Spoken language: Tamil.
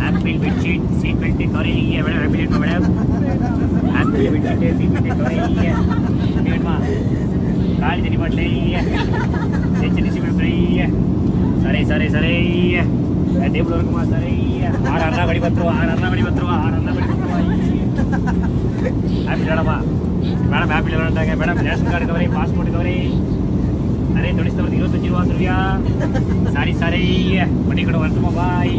ஆப்பிள் பெட்ஷீட் சீட் பெல்ட் குறைய மேடம் ஆப்பிள் வேணுமா madam apple bedsheet seat belt குறைய வேணுமா காலி தண்ணி பாட்டில் டிசி குறைய சரி சரி சரி டேபிள் இருக்குமா சரி 6 படி 10 ரூபா 6 படி 10 ரூபா 6 படி 10 ரூபா ஆப்பிள் வேணாமா மேடம் ஆப்பிள் வேணாட்டாங்க மேடம் ரேஷன் கார்டு கவரே பாஸ்போர்ட் கவரே अरे थोड़ी सी 25 रூபா சொல்றியா சரி சரி பண்ணி கூட வரட்டுமா பாய்